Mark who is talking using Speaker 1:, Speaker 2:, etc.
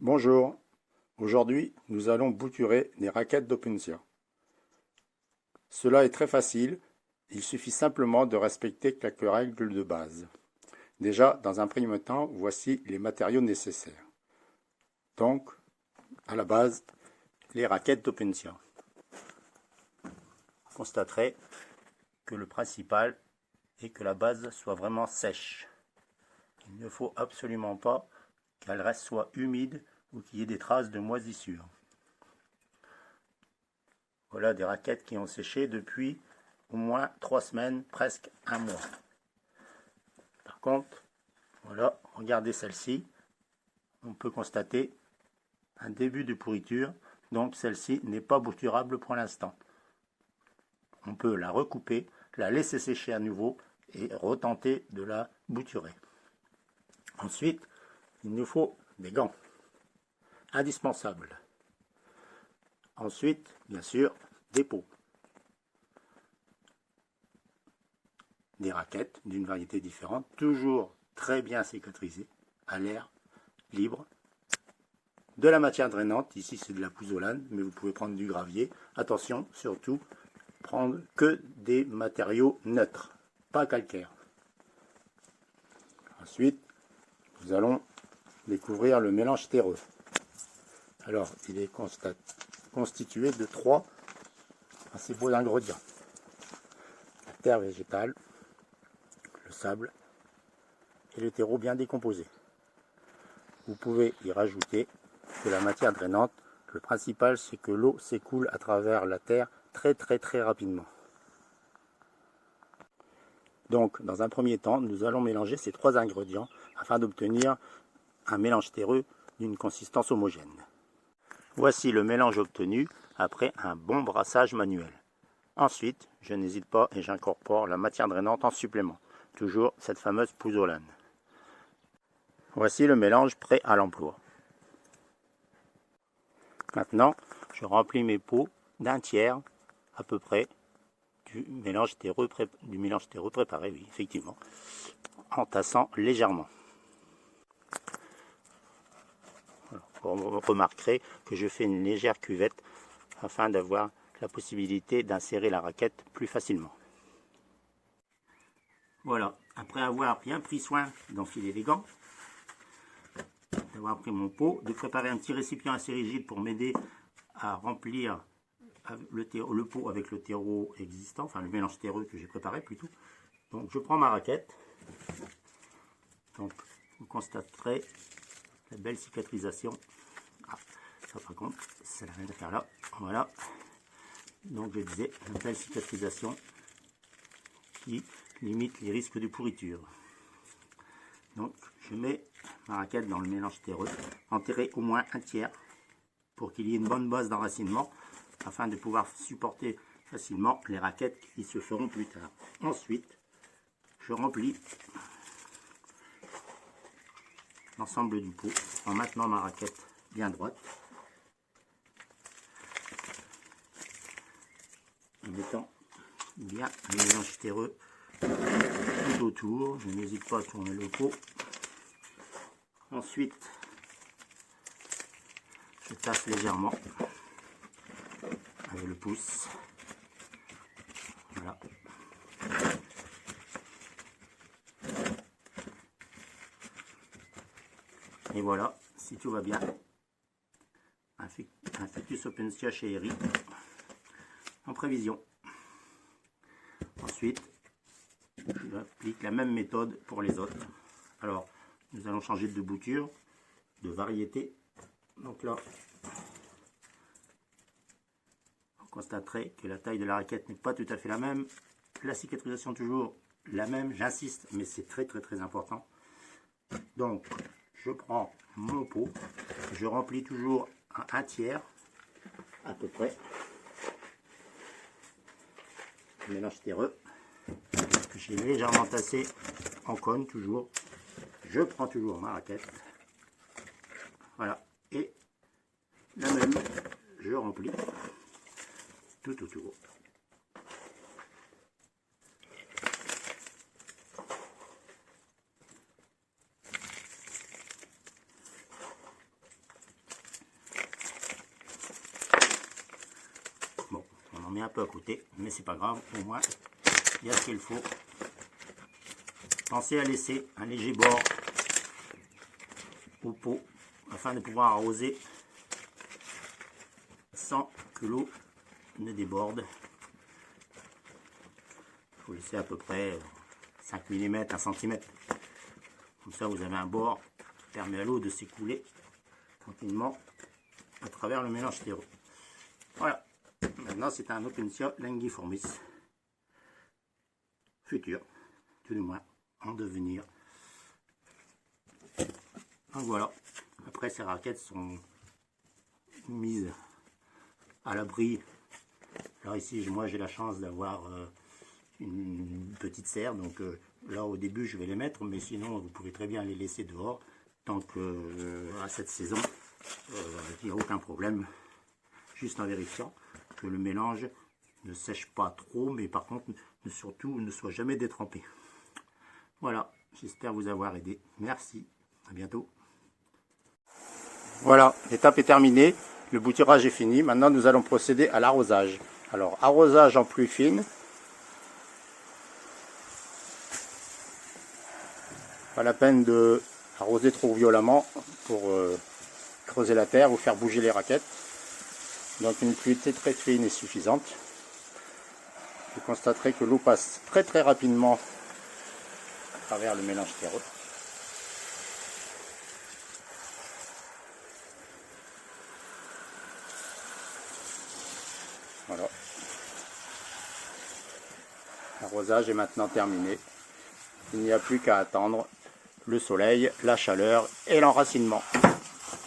Speaker 1: Bonjour, aujourd'hui nous allons bouturer des raquettes d'Opensia. Cela est très facile, il suffit simplement de respecter quelques règles de base. Déjà, dans un premier temps, voici les matériaux nécessaires. Donc, à la base, les raquettes d'Opensia. Vous constaterez que le principal est que la base soit vraiment sèche. Il ne faut absolument pas qu'elle reste soit humide ou qu'il y ait des traces de moisissure. Voilà des raquettes qui ont séché depuis au moins 3 semaines, presque un mois. Par contre, voilà, regardez celle-ci. On peut constater un début de pourriture, donc celle-ci n'est pas bouturable pour l'instant. On peut la recouper, la laisser sécher à nouveau et retenter de la bouturer. Ensuite, il nous faut des gants, indispensables. Ensuite, bien sûr, des pots. Des raquettes d'une variété différente, toujours très bien cicatrisées, à l'air libre. De la matière drainante, ici c'est de la pouzzolane, mais vous pouvez prendre du gravier. Attention, surtout, prendre que des matériaux neutres, pas calcaires. Ensuite, nous allons découvrir le mélange terreux. Alors, il est constitué de 3 principaux ingrédients. La terre végétale, le sable et le terreau bien décomposé. Vous pouvez y rajouter de la matière drainante. Le principal, c'est que l'eau s'écoule à travers la terre très rapidement. Donc, dans un premier temps, nous allons mélanger ces 3 ingrédients afin d'obtenir un mélange terreux d'une consistance homogène. Voici le mélange obtenu après un bon brassage manuel. Ensuite, je n'hésite pas et j'incorpore la matière drainante en supplément. Toujours cette fameuse pouzzolane. Voici le mélange prêt à l'emploi. Maintenant, je remplis mes pots d'un tiers à peu près du mélange terreux préparé, oui, effectivement, en tassant légèrement. Vous remarquerez que je fais une légère cuvette afin d'avoir la possibilité d'insérer la raquette plus facilement. Voilà, après avoir bien pris soin d'enfiler les gants, d'avoir pris mon pot, de préparer un petit récipient assez rigide pour m'aider à remplir le pot avec le terreau existant, enfin le mélange terreux que j'ai préparé plutôt. Donc je prends ma raquette. Donc vous constaterez la belle cicatrisation. Ah, ça par contre, ça n'a rien à faire là. Voilà. Donc je disais, une belle cicatrisation qui limite les risques de pourriture. Donc je mets ma raquette dans le mélange terreux, enterré au moins un tiers pour qu'il y ait une bonne base d'enracinement afin de pouvoir supporter facilement les raquettes qui se feront plus tard. Ensuite, je remplis l'ensemble du pot en maintenant ma raquette bien droite, en mettant bien un mélange terreux tout autour. Je n'hésite pas à tourner le pot. Ensuite, je tasse légèrement avec le pouce. Voilà. Et voilà, si tout va bien, un ficus Opensia chez Eri en prévision. Ensuite, j'applique la même méthode pour les autres. Alors, nous allons changer de bouture, de variété. Donc là, vous constaterez que la taille de la raquette n'est pas tout à fait la même. La cicatrisation toujours la même, j'insiste, mais c'est très important. Donc, je prends mon pot, je remplis toujours un tiers, à peu près, le mélange terreux, que j'ai légèrement tassé en cône toujours. Je prends toujours ma raquette, voilà, et la même, je remplis tout autour. met un peu à côté, mais c'est pas grave, au moins il y a ce qu'il faut. Pensez à laisser un léger bord au pot afin de pouvoir arroser sans que l'eau ne déborde. Il faut laisser à peu près 5 mm, 1 cm. Comme ça vous avez un bord qui permet à l'eau de s'écouler tranquillement à travers le mélange terreau. Voilà, maintenant c'est un Opuntia longiformis futur, tout du moins en devenir. Donc voilà, après ces raquettes sont mises à l'abri. Alors ici moi j'ai la chance d'avoir une petite serre, donc là au début je vais les mettre, mais sinon vous pouvez très bien les laisser dehors tant que à cette saison il n'y a aucun problème, juste en vérifiant que le mélange ne sèche pas trop, mais par contre surtout ne soit jamais détrempé. Voilà, j'espère vous avoir aidé. Merci, à bientôt. Voilà, l'étape est terminée, le bouturage est fini. Maintenant nous allons procéder à l'arrosage. Alors arrosage en pluie fine. Pas la peine de arroser trop violemment pour creuser la terre ou faire bouger les raquettes. Donc une pluie très fine est suffisante. Vous constaterez que l'eau passe très rapidement à travers le mélange terreux. Voilà. L'arrosage est maintenant terminé. Il n'y a plus qu'à attendre le soleil, la chaleur et l'enracinement.